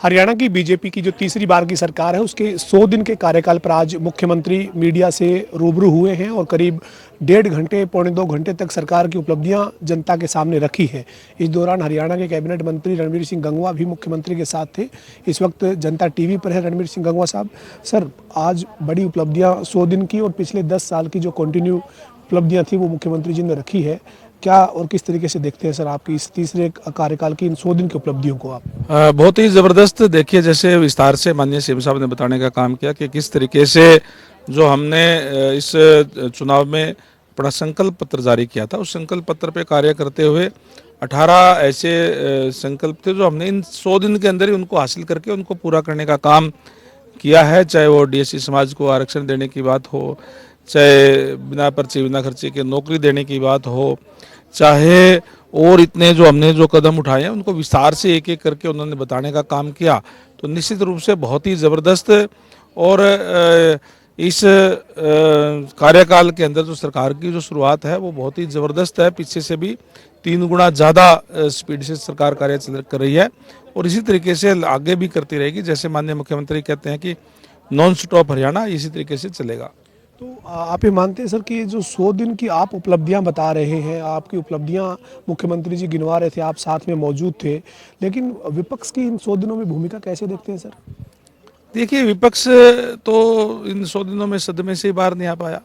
हरियाणा की बीजेपी की जो तीसरी बार की सरकार है उसके 100 दिन के कार्यकाल पर आज मुख्यमंत्री मीडिया से रूबरू हुए हैं और करीब 1.5 घंटे पौने 2 घंटे तक सरकार की उपलब्धियां जनता के सामने रखी है। इस दौरान हरियाणा के कैबिनेट मंत्री रणवीर सिंह गंगवा भी मुख्यमंत्री के साथ थे। इस वक्त जनता टीवी पर है रणवीर सिंह गंगवा साहब। सर, आज बड़ी उपलब्धियां 100 दिन की और पिछले 10 साल की जो कंटिन्यू उपलब्धियां थी वो मुख्यमंत्री जी ने रखी है। क्या और किस तरीके से देखते हैं सर आपकी इस तीसरे कार्यकाल की इन 100 दिन की उपलब्धियों को आप? बहुत ही ज़बरदस्त। देखिए, जैसे विस्तार से माननीय सीएम साहब ने बताने का काम किया कि किस तरीके से जो हमने इस चुनाव में अपना संकल्प पत्र जारी किया था, उस संकल्प पत्र पे कार्य करते हुए 18 ऐसे संकल्प थे जो हमने इन 100 दिन के अंदर ही उनको हासिल करके उनको पूरा करने का काम किया है। चाहे वो डीएससी समाज को आरक्षण देने की बात हो, चाहे बिना पर्ची बिना खर्चे के नौकरी देने की बात हो, चाहे और इतने जो हमने जो कदम उठाए हैं उनको विस्तार से एक एक करके उन्होंने बताने का काम किया। तो निश्चित रूप से बहुत ही ज़बरदस्त और इस कार्यकाल के अंदर जो सरकार की जो शुरुआत है वो बहुत ही ज़बरदस्त है। पीछे से भी 3 गुना ज़्यादा स्पीड से सरकार कार्य कर रही है और इसी तरीके से आगे भी करती रहेगी। जैसे माननीय मुख्यमंत्री कहते हैं कि नॉन स्टॉप हरियाणा, इसी तरीके से चलेगा। तो आप ये मानते हैं सर कि जो 100 दिन की आप उपलब्धियां बता रहे हैं, आपकी उपलब्धियां मुख्यमंत्री जी गिनवा रहे थे, आप साथ में मौजूद थे, लेकिन विपक्ष की इन 100 दिनों में भूमिका कैसे देखते हैं सर? देखिए, विपक्ष तो इन 100 दिनों में सदमे से ही बाहर नहीं आ पाया।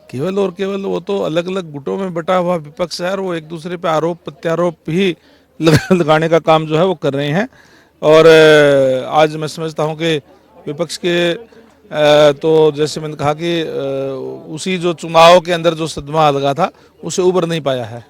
केवल और केवल वो तो अलग अलग गुटों में बटा हुआ विपक्ष है और वो एक दूसरे पे आरोप प्रत्यारोप ही लगाने का काम जो है वो कर रहे हैं। और आज मैं समझता हूँ कि विपक्ष के तो जैसे मैंने कहा कि उसी जो चुनाव के अंदर जो सदमा लगा था उसे उबर नहीं पाया है।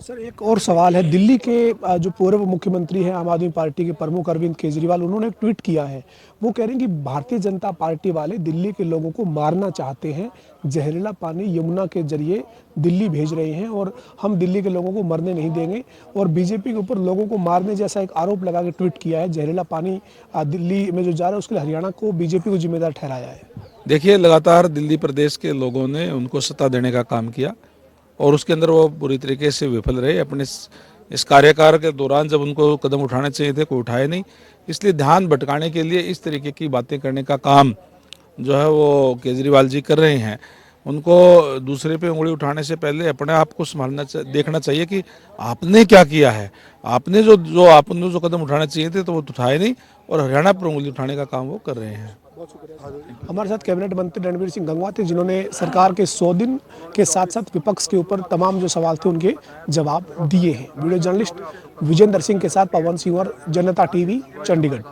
सर, एक और सवाल है। दिल्ली के जो पूर्व मुख्यमंत्री हैं आम आदमी पार्टी के प्रमुख अरविंद केजरीवाल, उन्होंने एक ट्वीट किया है। वो कह रहे हैं कि भारतीय जनता पार्टी वाले दिल्ली के लोगों को मारना चाहते हैं, जहरीला पानी यमुना के जरिए दिल्ली भेज रहे हैं और हम दिल्ली के लोगों को मरने नहीं देंगे। और बीजेपी के ऊपर लोगों को मारने जैसा एक आरोप लगा के ट्वीट किया है। जहरीला पानी दिल्ली में जो जा रहा है उसके लिए हरियाणा को बीजेपी को जिम्मेदार ठहराया है। देखिए, लगातार दिल्ली प्रदेश के लोगों ने उनको सत्ता देने का काम किया और उसके अंदर वो पूरी तरीके से विफल रहे। अपने इस कार्यकाल के दौरान जब उनको कदम उठाने चाहिए थे, कोई उठाए नहीं। इसलिए ध्यान भटकाने के लिए इस तरीके की बातें करने का काम जो है वो केजरीवाल जी कर रहे हैं। उनको दूसरे पे उंगली उठाने से पहले अपने आप को संभालना देखना चाहिए कि आपने क्या किया है। आपने जो कदम उठाने चाहिए थे तो वो उठाए नहीं और हरियाणा पर उंगली उठाने का काम वो कर रहे हैं। हमारे साथ कैबिनेट मंत्री रणवीर सिंह गंगवा थे, जिन्होंने सरकार के 100 दिन के साथ साथ विपक्ष के ऊपर तमाम जो सवाल थे उनके जवाब दिए हैं। वीडियो जर्नलिस्ट विजेंद्र सिंह के साथ पवन सिंह और जनता टीवी, चंडीगढ़।